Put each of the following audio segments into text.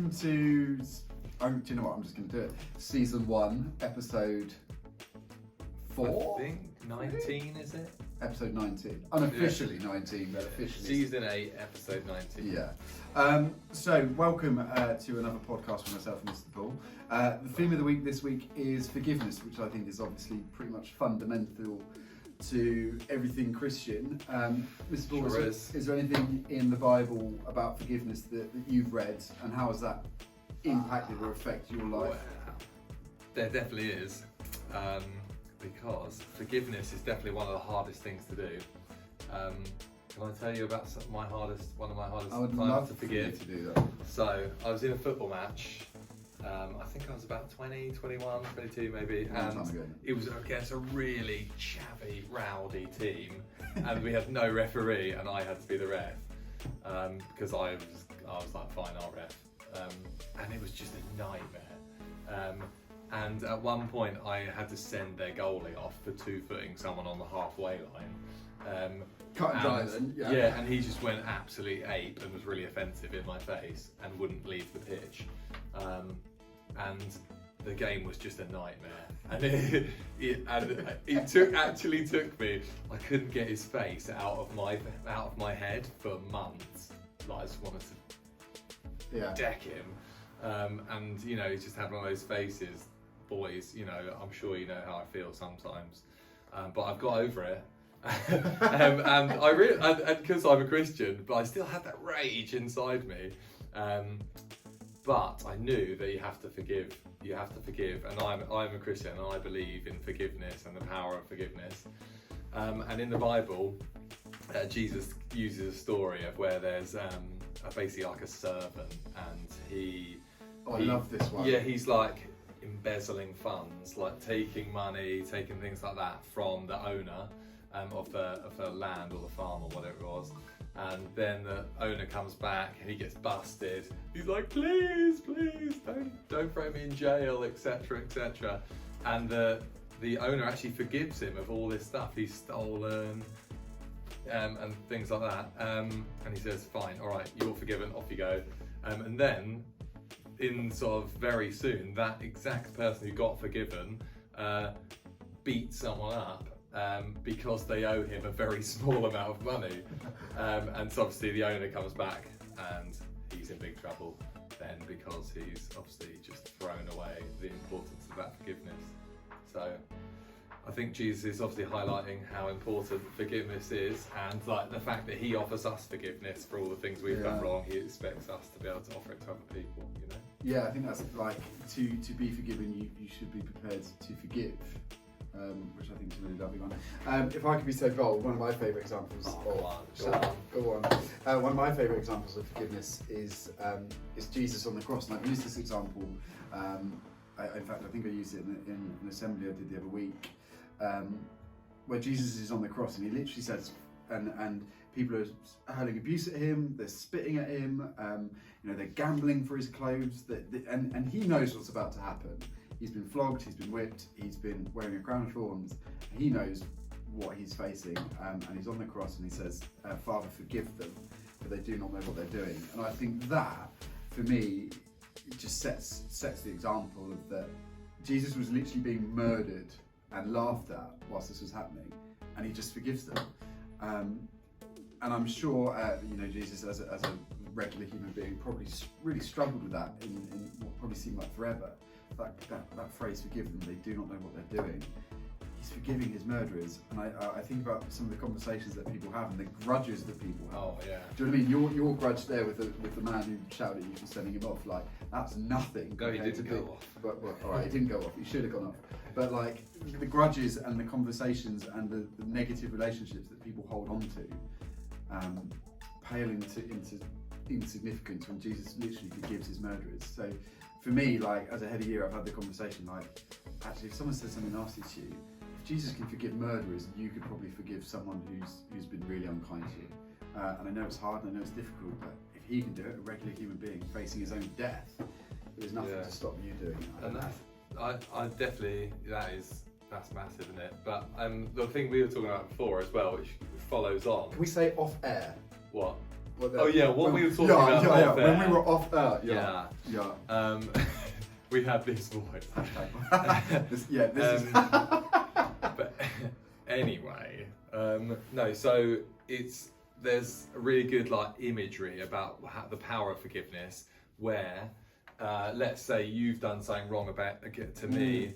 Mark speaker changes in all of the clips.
Speaker 1: welcome to, do you know what, I'm just going to do it. Season 1, episode 4?
Speaker 2: I think 19, is it?
Speaker 1: Episode 19. Unofficially 19, but officially.
Speaker 2: Season 8, episode 19.
Speaker 1: Yeah. So, welcome to another podcast with myself and Mr. Paul. The theme of the week this week is forgiveness, which I think is obviously pretty much fundamental to everything Christian. Mr. Paul,
Speaker 2: Sure
Speaker 1: is there anything in the Bible about forgiveness that you've read, and how has that impacted or affected your life?
Speaker 2: Well, there definitely is, because forgiveness is definitely one of the hardest things to do. Can I tell you about one of my hardest
Speaker 1: I would
Speaker 2: times
Speaker 1: love
Speaker 2: to
Speaker 1: for you
Speaker 2: forgive?
Speaker 1: to do that.
Speaker 2: So I was in a football match. I think I was about 20, 21, 22 maybe,
Speaker 1: Long time
Speaker 2: and
Speaker 1: ago.
Speaker 2: it was against a really chavvy, rowdy team, and we had no referee, and I had to be the ref, because I was like, fine, I'll ref, and it was just a nightmare. And at one point, I had to send their goalie off for 2-footing someone on the halfway line.
Speaker 1: Cut and dry then, yeah.
Speaker 2: Yeah, and he just went absolutely ape and was really offensive in my face and wouldn't leave the pitch. And the game was just a nightmare. And it actually took me. I couldn't get his face out of my head for months. Like, I just wanted to deck him. And you know, he just had one of those faces. Boys, you know, I'm sure you know how I feel sometimes, but I've got over it. And I really, and because I'm a Christian, but I still had that rage inside me. But I knew that you have to forgive. You have to forgive, and I'm a Christian, and I believe in forgiveness and the power of forgiveness. And in the Bible, Jesus uses a story of where there's basically like a servant, and he.
Speaker 1: I love this one.
Speaker 2: Yeah, he's like embezzling funds, like taking money, taking things like that from the owner of the land or the farm or whatever it was. And then the owner comes back and he gets busted. He's like, please, don't throw me in jail, etc., etc. And the owner actually forgives him of all this stuff he's stolen and things like that. And he says, fine, all right, you're forgiven, off you go. And then, in sort of very soon, that exact person who got forgiven beats someone up. Because they owe him a very small amount of money, and so obviously the owner comes back and he's in big trouble then, because he's obviously just thrown away the importance of that forgiveness. So I think Jesus is obviously highlighting how important forgiveness is, and like the fact that he offers us forgiveness for all the things we've done wrong. He expects us to be able to offer it to other people, you know.
Speaker 1: Yeah, I think that's like to be forgiven. You should be prepared to forgive. Which I think is a really lovely one. If I could be so bold, one of my favourite examples. Go on. One of my favourite examples of forgiveness is Jesus on the cross, and I've used this example. In fact, I think I used it in an assembly I did the other week, where Jesus is on the cross, and he literally says, and people are hurling abuse at him, they're spitting at him, you know, they're gambling for his clothes, and he knows what's about to happen. He's been flogged, he's been whipped, he's been wearing a crown of thorns. He knows what he's facing, and he's on the cross and he says, Father, forgive them, for they do not know what they're doing. And I think that, for me, it just sets the example of that Jesus was literally being murdered and laughed at whilst this was happening, and he just forgives them. And I'm sure, you know, Jesus, as a regular human being, probably really struggled with that in what probably seemed like forever. That phrase, forgive them, they do not know what they're doing. He's forgiving his murderers, and I think about some of the conversations that people have and the grudges that people have.
Speaker 2: Oh yeah.
Speaker 1: Do you know what I mean? Your grudge there with the man who shouted at you for sending him off, like, that's nothing.
Speaker 2: No, he didn't go off.
Speaker 1: But well, all right, he didn't go off. He should have gone off. But like the grudges and the conversations and the negative relationships that people hold on to, pale into insignificance when Jesus literally forgives his murderers. So for me, like, as a head of year, I've had the conversation, like, actually, if someone says something nasty to you, if Jesus can forgive murderers, you could probably forgive someone who's been really unkind to you. And I know it's hard and I know it's difficult, but if he can do it, a regular human being facing his own death, there's nothing to stop you doing it.
Speaker 2: And I definitely, that's massive, isn't it? But the thing we were talking about before as well, which follows on.
Speaker 1: Can we say off air?
Speaker 2: What? what we were talking about off air.
Speaker 1: When we were off air.
Speaker 2: Yeah. We had this voice.
Speaker 1: This is.
Speaker 2: But anyway, no. So there's a really good like imagery about the power of forgiveness, where let's say you've done something wrong to me.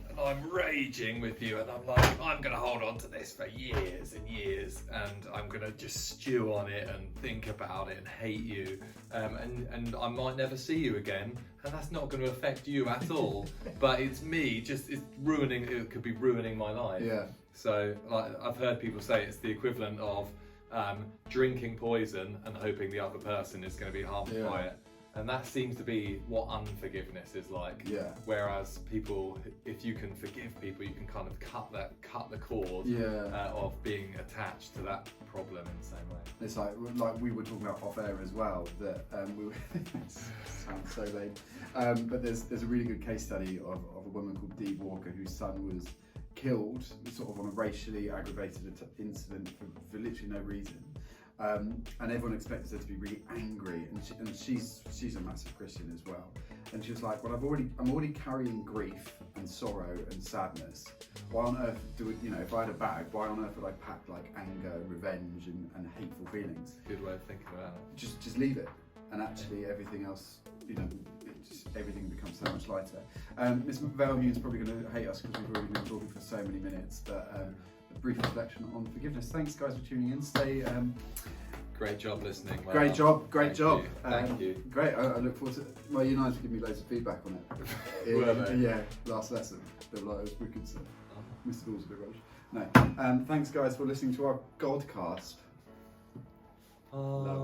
Speaker 2: And I'm raging with you, and I'm like, I'm going to hold on to this for years and years, and I'm going to just stew on it and think about it and hate you, and I might never see you again, and that's not going to affect you at all. But it's me, it could be ruining my life.
Speaker 1: Yeah.
Speaker 2: So like I've heard people say it's the equivalent of drinking poison and hoping the other person is going to be harmed by it. And that seems to be what unforgiveness is like.
Speaker 1: Yeah.
Speaker 2: Whereas people, if you can forgive people, you can kind of cut the cord of being attached to that problem in the same way.
Speaker 1: It's like we were talking about off air as well, that we were, sounds so lame, but there's a really good case study of a woman called Dee Walker whose son was killed sort of on a racially aggravated incident for literally no reason. And everyone expected her to be really angry, and she's a massive Christian as well. And she was like, "Well, I'm already carrying grief and sorrow and sadness. Why on earth if I had a bag, why on earth would I pack like anger, revenge, and hateful feelings?
Speaker 2: Good way of thinking about it.
Speaker 1: Just leave it, and actually everything else, everything becomes so much lighter." Miss Valmune's probably going to hate us because we've already been talking for so many minutes, but. A brief reflection on forgiveness. Thanks, guys, for tuning in. Stay.
Speaker 2: Great job listening. Well
Speaker 1: great job.
Speaker 2: Thank you.
Speaker 1: Great. I look forward to. Well, you guys giving me loads of feedback on it.
Speaker 2: Were they?
Speaker 1: Yeah. Last lesson. They were like, it was wicked. So Mr. Ball's a bit rubbish. No. Thanks, guys, for listening to our Godcast.
Speaker 2: Love